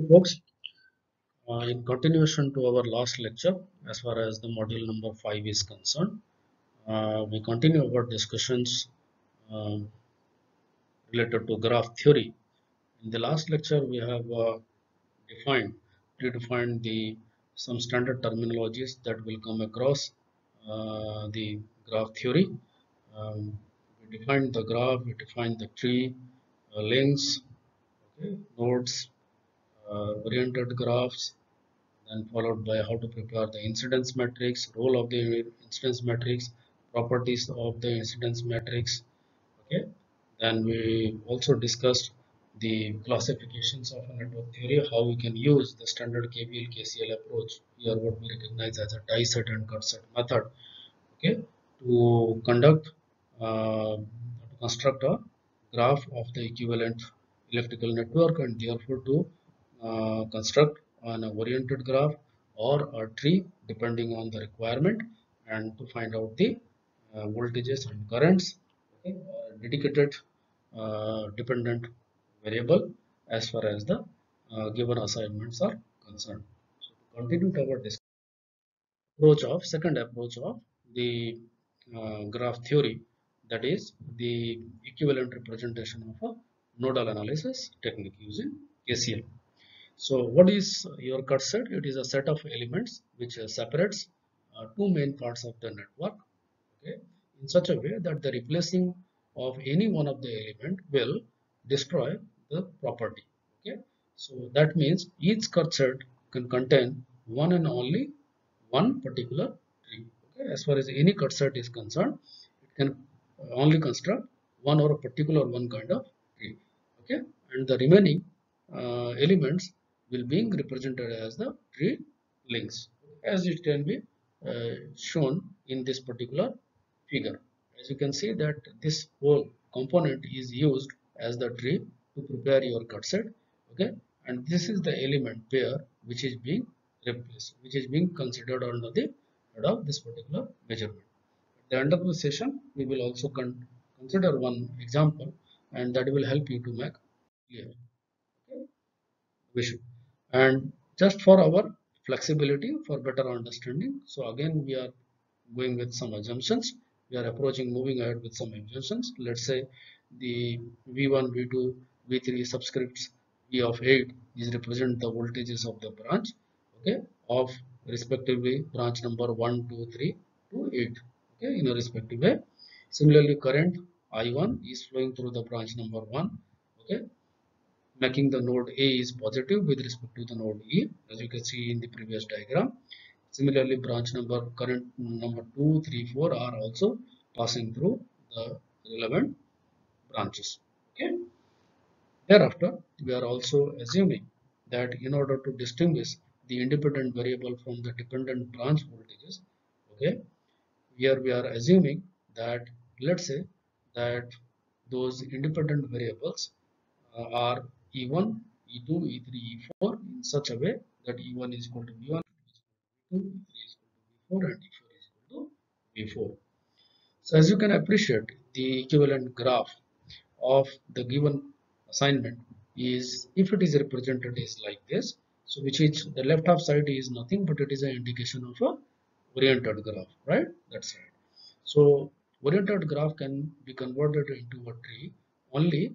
Folks, in continuation to our last lecture, as far as the module number 5 is concerned, we continue our discussions um, related to graph theory. In the last lecture, we have defined, predefined the some standard terminologies that will come across the graph theory. We defined the graph, we defined the tree, links, okay, nodes, oriented graphs, then followed by how to prepare the incidence matrix, role of the incidence matrix, properties of the incidence matrix. Okay. Then we also discussed the classifications of a network theory, how we can use the standard KVL KCL approach. Here, what we recognize as a die set and cut set method. Okay, to conduct to construct a graph of the equivalent electrical network and therefore to construct an oriented graph or a tree depending on the requirement and to find out the voltages and currents, okay, dedicated dependent variable as far as the given assignments are concerned. So to continue our discussion, second approach of the graph theory, that is the equivalent representation of a nodal analysis technique using KCL. So what is your cut set? It is a set of elements which separates two main parts of the network, okay, in such a way that the replacing of any one of the element will destroy the property. Okay, so that means each cut set can contain one and only one particular tree. Okay, as far as any cut set is concerned, it can only construct one or a particular one kind of tree. Okay, and the remaining elements will being represented as the tree links, as it can be shown in this particular figure. As you can see that this whole component is used as the tree to prepare your cut set. Okay, and this is the element pair which is being replaced, which is being considered under the head of this particular measurement. At the end of the session, we will also consider one example, and that will help you to make clear. Okay, we should. And just for our flexibility, for better understanding, so again we are going with some assumptions. We are approaching, moving ahead with some assumptions. Let's say the v1, v2, v3 subscripts v of 8 is represent the voltages of the branch, okay, of respectively branch number 1, 2, 3 to 8, okay, in a respective way. Similarly, current I1 is flowing through the branch number 1, okay, making the node A is positive with respect to the node E, as you can see in the previous diagram. Similarly, branch number current number 2, 3, 4 are also passing through the relevant branches. Okay. Thereafter, we are also assuming that in order to distinguish the independent variable from the dependent branch voltages, okay, here we are assuming that, let's say that those independent variables are E1, E2, E3, E4 in such a way that E1 is equal to V1, E2 is equal to V4, and E4 is equal to V4. So as you can appreciate, the equivalent graph of the given assignment is, if it is represented is like this, so which is the left half side is nothing but it is an indication of a oriented graph, right? That's right. So oriented graph can be converted into a tree only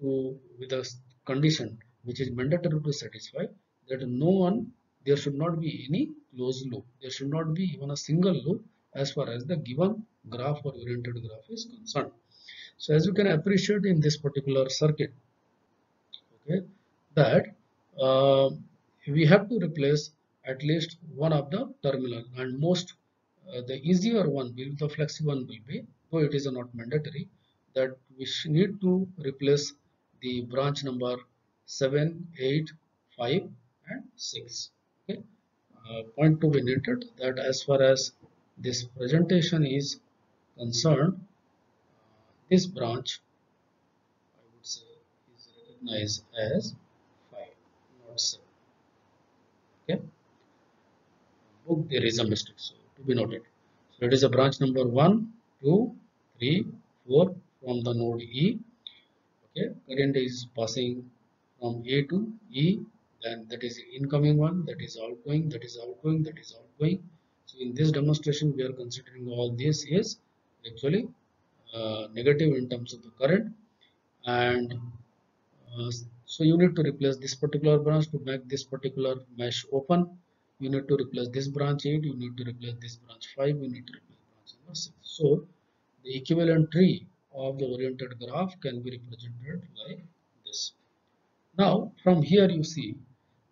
to, with a condition which is mandatory to satisfy, that no one, there should not be any closed loop, there should not be even a single loop as far as the given graph or oriented graph is concerned. So as you can appreciate in this particular circuit, okay, that uh, we have to replace at least one of the terminal, and most the easier one will, the flexi one will be, though it is not mandatory, that we need to replace the branch number 7, 8, 5 and 6. Okay, point to be noted that as far as this presentation is concerned, this branch I would say is recognized as 5, not 7. Okay, book there is a mistake, so to be noted. So it is a branch number 1, 2, 3, 4 from the node E. Okay, current is passing from A to E, then that is incoming one, that is outgoing, that is outgoing, that is outgoing. So in this demonstration, we are considering all this is actually negative in terms of the current, and so you need to replace this particular branch to make this particular mesh open. You need to replace this branch 8, you need to replace this branch 5, you need to replace branch number 6. So the equivalent tree of the oriented graph can be represented like this. Now from here you see,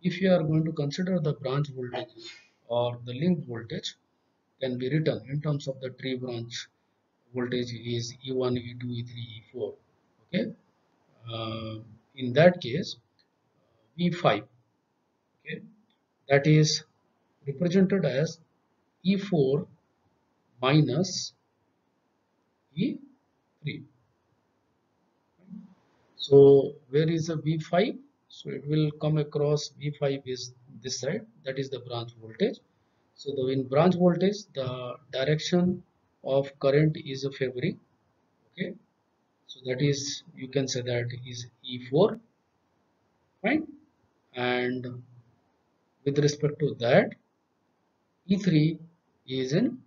if you are going to consider the branch voltage or the link voltage, can be written in terms of the tree branch voltage is E1, E2, E3, E4. Okay, uh, in that case V5, okay, that is represented as E4 minus E3. So where is the V5? So it will come across V5 is this side, that is the branch voltage. So the in branch voltage, the direction of current is favoring. Okay, so that is, you can say that is E4, fine. And with respect to that, E3 is in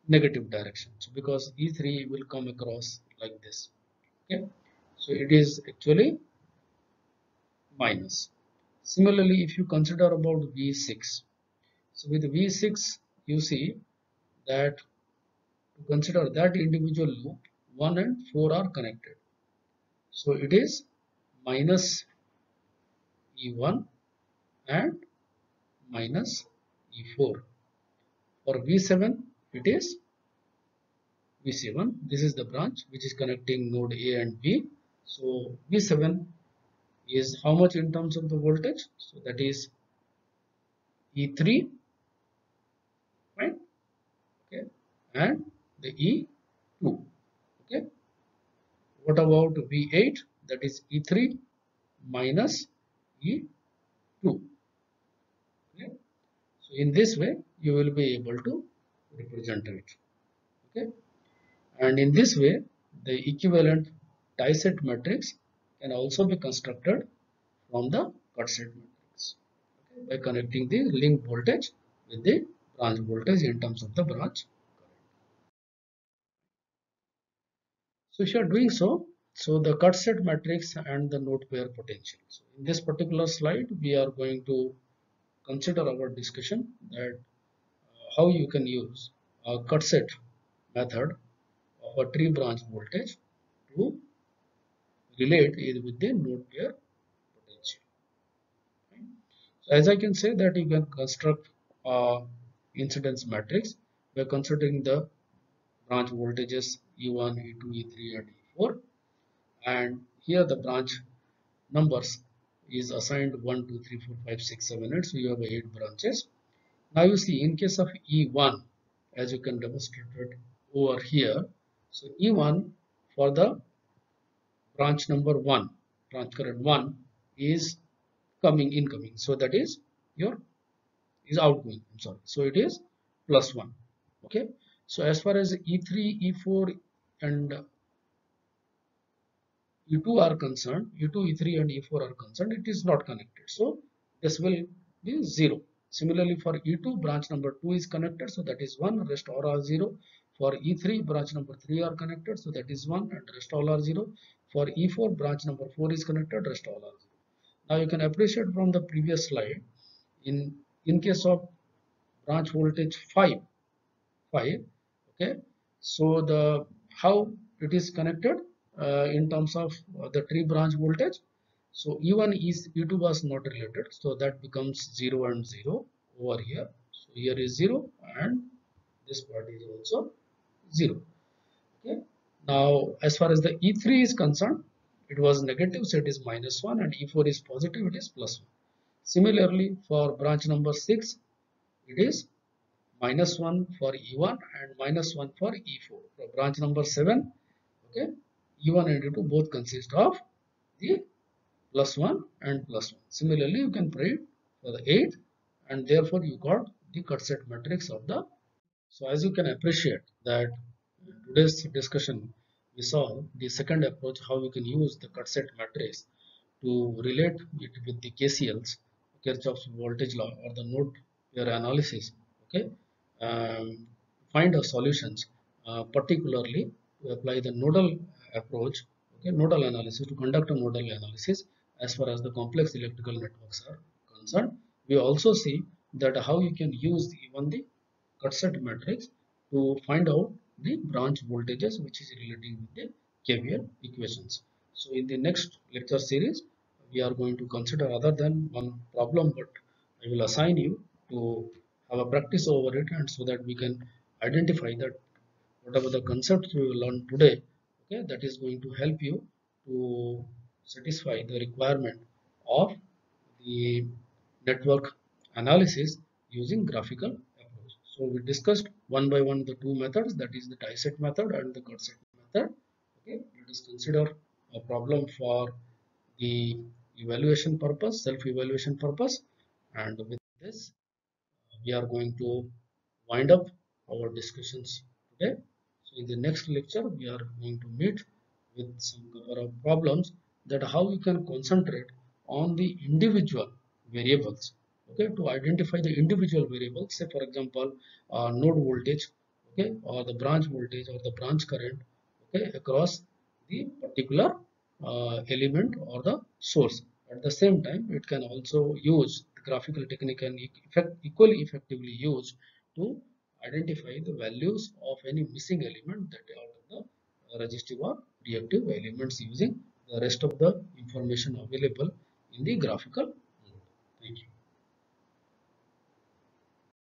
negative direction. So because E3 will come across like this. Okay, so it is actually minus. Similarly, if you consider about V6, so with V6, you see that to consider that individual loop, 1 and 4 are connected. So it is minus E1 and minus E4. For V7, it is V7. This is the branch which is connecting node A and B. So V7 is how much in terms of the voltage? So that is E3, right? Okay, and the E2. Okay. What about V8? That is E3 minus E2. Okay. So in this way, you will be able to represent it. Okay. And in this way, the equivalent die set matrix can also be constructed from the cut set matrix, okay, by connecting the link voltage with the branch voltage in terms of the branch. So if you are doing so, so the cut set matrix and the node pair potential. So in this particular slide, we are going to consider our discussion that how you can use a cut set method of a tree branch voltage to relate it with the node pair potential. So as I can say that you can construct a incidence matrix by considering the branch voltages E1, E2, E3 and E4, and here the branch numbers is assigned 1, 2, 3, 4, 5, 6, 7, 8. So you have 8 branches. Now you see in case of E1, as you can demonstrate it over here. So E1 for the branch number 1, branch current 1 is incoming. So that is your is outgoing. I'm sorry. So it is plus 1. Okay. So as far as E3, E4 and E2 are concerned, E2, E3 and E4 are concerned, it is not connected. So this will be 0. Similarly for E2, branch number 2 is connected, so that is 1, rest all are 0. For E3, branch number 3 are connected, so that is 1 and rest all are 0. For E4, branch number 4 is connected, rest all are 0. Now you can appreciate from the previous slide, in case of branch voltage 5, okay, so the how it is connected in terms of the tree branch voltage. So E1 is E2 was not related, so that becomes 0 and 0 over here. So here is 0 and this part is also 0. Okay, now as far as the E3 is concerned, it was negative, so it is minus 1, and E4 is positive, it is plus 1. Similarly for branch number 6, it is minus 1 for E1 and minus 1 for E4. For branch number 7, okay, E1 and E2 both consist of the plus 1 and plus 1. Similarly, you can predict for the 8, and therefore you got the cut set matrix of the. So as you can appreciate that today's discussion, we saw the second approach, how we can use the cut set matrix to relate it with the KCLs Kirchhoff's voltage law or the node pair analysis. Okay, um, find a solutions, particularly to apply the nodal approach. Okay, nodal analysis, to conduct a nodal analysis as far as the complex electrical networks are concerned. We also see that how you can use even the Cut-set matrix to find out the branch voltages which is relating with the KVL equations. So in the next lecture series, we are going to consider other than one problem, but I will assign you to have a practice over it, and so that we can identify that whatever the concepts we will learn today, okay, that is going to help you to satisfy the requirement of the network analysis using graphical approach. So we discussed one by one the two methods, that is the dissect method and the cut set method. Okay, let us consider a problem for the evaluation purpose, self-evaluation purpose, and with this we are going to wind up our discussions today. So in the next lecture, we are going to meet with some cover of problems that how you can concentrate on the individual variables. Okay, to identify the individual variables, say for example, node voltage, okay, or the branch voltage or the branch current, okay, across the particular element or the source. At the same time, it can also use the graphical technique and equally effectively used to identify the values of any missing element that are the resistive or reactive elements using the rest of the information available in the graphical